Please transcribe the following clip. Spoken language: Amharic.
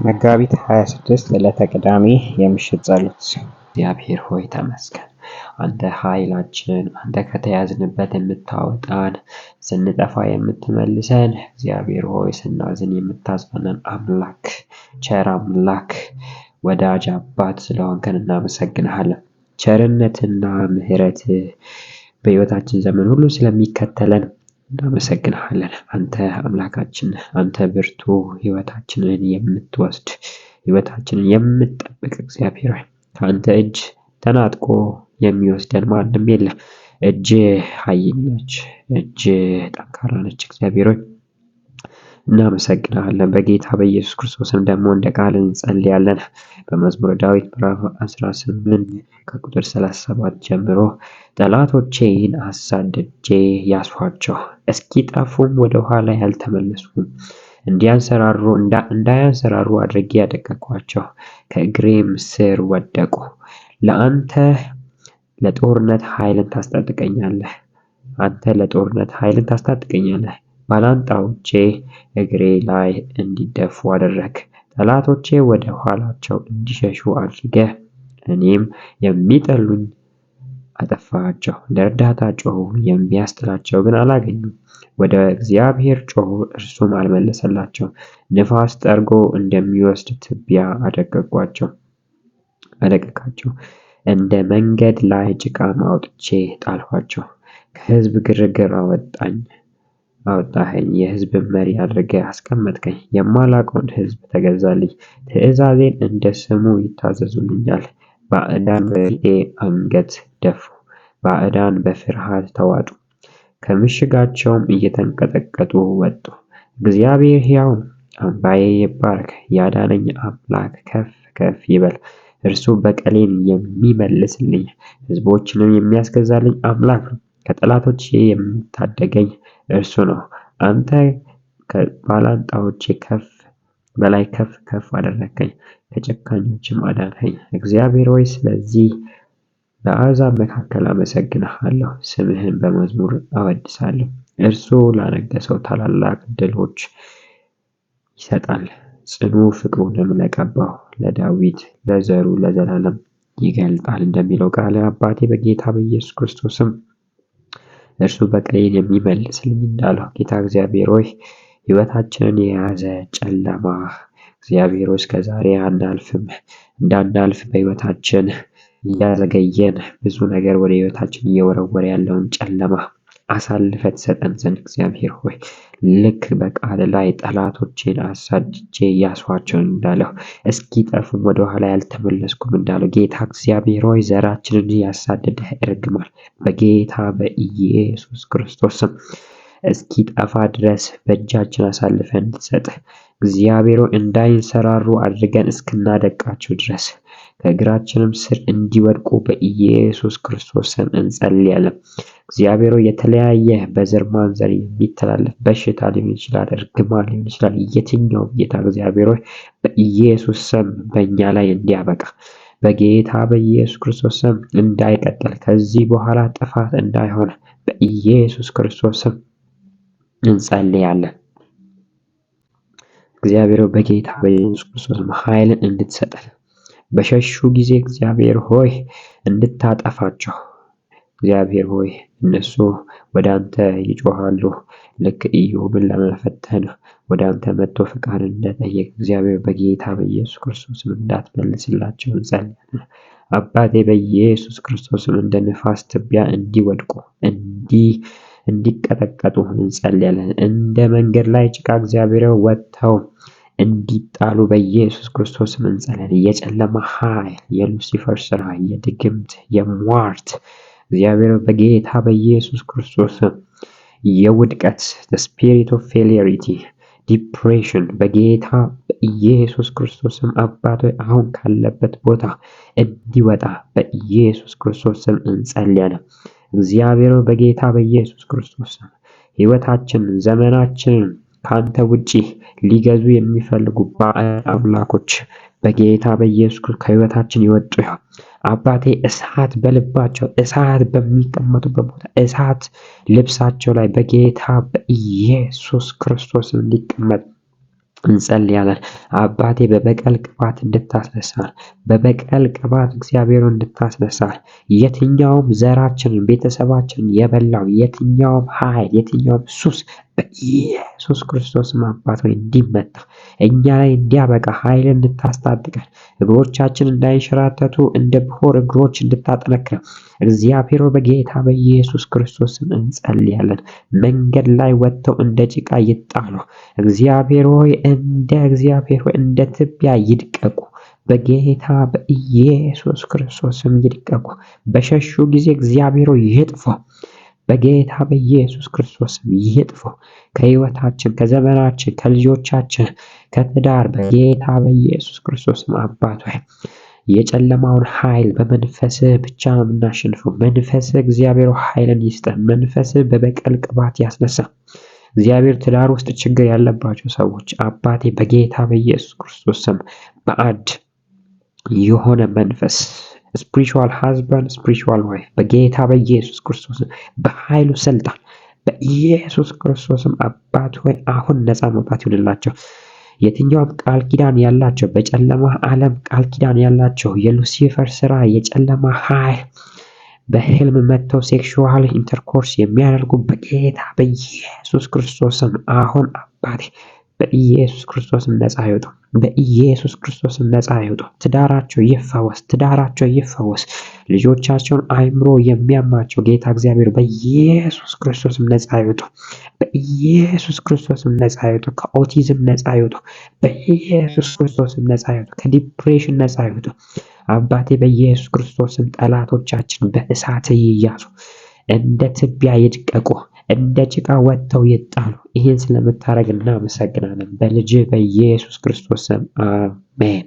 መጋቢት 26 ዕለተ ቅዳሜ የምሽት ጸሎት። እግዚአብሔር ሆይ ተመስገን። አንተ ኃይላችን፣ አንተ ከተያዝንበት የምታወጣን፣ ስንጠፋ የምትመልሰን፣ እግዚአብሔር ሆይ ስናዝን የምታጽናናን አምላክ፣ ቸር አምላክ፣ ወዳጅ አባት ስለሆንከን እናመሰግንሃለን። ቸርነትና ምሕረት በሕይወታችን ዘመን ሁሉ ስለሚከተለን እናመሰግንሃለን። አንተ አምላካችን፣ አንተ ብርቱ፣ ሕይወታችንን የምትወስድ፣ ሕይወታችንን የምትጠብቅ እግዚአብሔር ሆይ ከአንተ እጅ ተናጥቆ የሚወስደን ማንም የለም። እጅ ኃያል ነች፣ እጅ ጠንካራ ነች። እግዚአብሔር ሆይ እናመሰግናለን። በጌታ በኢየሱስ ክርስቶስም ደግሞ እንደ ቃል እንጸልያለን። በመዝሙረ ዳዊት ምዕራፍ 18 ከቁጥር 37 ጀምሮ ጠላቶቼን አሳድጄ ያስኋቸው፣ እስኪጠፉም ወደ ኋላ ያልተመለሱም፣ እንዳያንሰራሩ አድርጌ ያደቀቅኳቸው፣ ከእግሬም ስር ወደቁ። ለአንተ ለጦርነት ኃይልን ታስታጥቀኛለህ። አንተ ለጦርነት ኃይልን ታስታጥቀኛለህ። ባላንጣዎቼ እግሬ ላይ እንዲደፉ አደረግ። ጠላቶቼ ወደ ኋላቸው እንዲሸሹ አድርገህ እኔም የሚጠሉኝ አጠፋቸው። ለእርዳታ ጮኹ፣ የሚያስጥላቸው ግን አላገኙም። ወደ እግዚአብሔር ጮኹ፣ እርሱም አልመለሰላቸው። ንፋስ ጠርጎ እንደሚወስድ ትቢያ አደቀቃቸው። እንደ መንገድ ላይ ጭቃም አውጥቼ ጣልኋቸው። ከሕዝብ ግርግር አወጣኸኝ፣ የሕዝብ መሪ አድርገህ አስቀመጥከኝ። የማላውቀውን ሕዝብ ተገዛልኝ፣ ትእዛዜን እንደ ስሙ ይታዘዙልኛል። ባዕዳን በፊቴ አንገት ደፉ፣ ባዕዳን በፍርሃት ተዋጡ፣ ከምሽጋቸውም እየተንቀጠቀጡ ወጡ። እግዚአብሔር ሕያው ነው፣ አምባዬ ይባረክ። ያዳነኝ አምላክ ከፍ ከፍ ይበል። እርሱ በቀሌን የሚመልስልኝ፣ ሕዝቦችንም የሚያስገዛልኝ አምላክ ነው። ከጠላቶቼ የሚታደገኝ እርሱ ነው። አንተ ከባላንጣዎቼ በላይ ከፍ ከፍ አደረግከኝ፣ ከጨካኞችም አዳንኸኝ። እግዚአብሔር ሆይ ስለዚህ በአሕዛብ መካከል አመሰግንሃለሁ፣ ስምህን በመዝሙር አወድሳለሁ። እርሱ ላነገሠው ታላላቅ ድሎች ይሰጣል፣ ጽኑ ፍቅሩንም ለቀባው ለዳዊት ለዘሩ ለዘላለም ይገልጣል እንደሚለው ቃል አባቴ በጌታ በኢየሱስ ክርስቶስም እርሱ በቀሌን የሚመልስልኝ እንዳለው ጌታ እግዚአብሔር ሆይ ሕይወታችንን የያዘ ጨለማ እግዚአብሔር ሆይ እስከዛሬ እንዳናልፍ በሕይወታችን እያዘገየን ብዙ ነገር ወደ ሕይወታችን እየወረወረ ያለውን ጨለማ አሳልፈ ትሰጠን ዘንድ እግዚአብሔር ሆይ ልክ በቃል ላይ ጠላቶቼን አሳድጄ ያስኋቸው እንዳለው እስኪጠፉም ወደ ኋላ ያልተመለስኩም እንዳለው ጌታ እግዚአብሔር ሆይ ዘራችንን ያሳደደህ እርግማን በጌታ በኢየሱስ ክርስቶስ ስም እስኪጠፋ ድረስ በእጃችን አሳልፈን እንድትሰጥ እግዚአብሔር ሆይ እንዳይንሰራሩ አድርገን እስክናደቃቸው ድረስ ከእግራችንም ስር እንዲወድቁ በኢየሱስ ክርስቶስ ስም እንጸልያለን። እግዚአብሔር ሆይ የተለያየ በዘር ማንዘር የሚተላለፍ በሽታ ሊሆን ይችላል፣ እርግማን ሊሆን ይችላል። የትኛውም ጌታ እግዚአብሔር ሆይ በኢየሱስ ስም በእኛ ላይ እንዲያበቃ በጌታ በኢየሱስ ክርስቶስ ስም እንዳይቀጥል ከዚህ በኋላ ጥፋት እንዳይሆን በኢየሱስ ክርስቶስ ስም እንጸልያለን። እግዚአብሔር ሆይ በጌታ በኢየሱስ ክርስቶስ ስም ኃይልን እንድትሰጠን በሸሹ ጊዜ እግዚአብሔር ሆይ እንድታጠፋቸው እግዚአብሔር ሆይ እነሱ ወደ አንተ ይጮሃሉ። ልክ ኢዮብን ለመፈተን ወደ አንተ መጥቶ ፈቃድ እንደጠየቅ እግዚአብሔር በጌታ በኢየሱስ ክርስቶስም እንዳትመልስላቸው እንጸልያለን። አባቴ በኢየሱስ ክርስቶስም እንደ ንፋስ ትቢያ እንዲወድቁ እንዲቀጠቀጡ እንጸልያለን። እንደ መንገድ ላይ ጭቃ እግዚአብሔር ወጥተው እንዲጣሉ በኢየሱስ ክርስቶስም እንጸልያለን። የጨለማ ኃይል፣ የሉሲፈር ስራ፣ የድግምት፣ የሟርት እግዚአብሔር በጌታ በኢየሱስ ክርስቶስ የውድቀት the spirit of failure ዲፕሬሽን በጌታ በኢየሱስ ክርስቶስም አባቶ አሁን ካለበት ቦታ እንዲወጣ በኢየሱስ ክርስቶስም እንጸልያለን። እግዚአብሔር በጌታ በኢየሱስ ክርስቶስ ሕይወታችን ዘመናችንን ካንተ ውጪ ሊገዙ የሚፈልጉ ባዕድ አምላኮች በጌታ በኢየሱስ ክርስቶስ ከሕይወታችን ይወጡ ይሁን። አባቴ እሳት በልባቸው እሳት በሚቀመጡበት ቦታ እሳት ልብሳቸው ላይ በጌታ በኢየሱስ ክርስቶስ እንዲቀመጥ እንጸልያለን። አባቴ በበቀል ቅባት እንድታስነሳን፣ በበቀል ቅባት እግዚአብሔር እንድታስነሳን፣ የትኛውም ዘራችንን ቤተሰባችንን የበላው የትኛውም ኃይል የትኛውም ሱስ በኢየሱስ ክርስቶስም አባት ሆይ እንዲመታ እኛ ላይ እንዲያበቃ ኃይል እንድታስታጥቀን እግሮቻችን እንዳይንሸራተቱ እንደ ብሆር እግሮች እንድታጠነክረን እግዚአብሔር በጌታ በኢየሱስ ክርስቶስም እንጸልያለን። መንገድ ላይ ወጥተው እንደ ጭቃ ይጣሉ። እግዚአብሔር ሆይ እንደ ትቢያ ይድቀቁ። በጌታ በኢየሱስ ክርስቶስም ይድቀቁ። በሸሹ ጊዜ እግዚአብሔር ሆይ ይጥፉ። በጌታ በኢየሱስ ክርስቶስም ይጥፉ። ከህይወታችን፣ ከዘመናችን፣ ከልጆቻችን፣ ከትዳር በጌታ በኢየሱስ ክርስቶስም አባት ሆይ የጨለማውን ኃይል በመንፈስህ ብቻ ነው የምናሸንፈው። መንፈስህ እግዚአብሔር ኃይልን ይስጠን። መንፈስህ በበቀል ቅባት ያስነሳ። እግዚአብሔር ትዳር ውስጥ ችግር ያለባቸው ሰዎች አባቴ በጌታ በኢየሱስ ክርስቶስ ስም ባዕድ የሆነ መንፈስ ስፒሪቹዋል ሃዝባንድ ስፒሪቹዋል ዋይፍ በጌታ በኢየሱስ ክርስቶስ በኃይሉ ስልጣን በኢየሱስ ክርስቶስም አባት ሆይ አሁን ነፃ መውጣት ይሁንላቸው። የትኛውም ቃል ኪዳን ያላቸው በጨለማ ዓለም ቃል ኪዳን ያላቸው የሉሲፈር ስራ የጨለማ ኃይል በህልም መጥተው ሴክሹዋል ኢንተርኮርስ የሚያደርጉ በጌታ በኢየሱስ ክርስቶስም አሁን አባቴ በኢየሱስ ክርስቶስም ነፃ ይውጡ። በኢየሱስ ክርስቶስም ነፃ ይውጡ። ትዳራቸው ይፈወስ። ትዳራቸው ይፈወስ። ልጆቻቸውን አእምሮ የሚያማቸው ጌታ እግዚአብሔር በኢየሱስ ክርስቶስም ነፃ ይውጡ። በኢየሱስ ክርስቶስም ነፃ ይውጡ። ከኦቲዝም ነፃ ይውጡ። በኢየሱስ ክርስቶስም ነፃ ይውጡ። ከዲፕሬሽን ነፃ ይውጡ። አባቴ በኢየሱስ ክርስቶስም ጠላቶቻችን በእሳት ይያዙ። እንደ ትቢያ ይድቀቁ። እንደ ጭቃ ወጥተው ይጣሉ። ይህን ስለምታደርግ እናመሰግናለን። በልጅ በኢየሱስ ክርስቶስ ስም አሜን።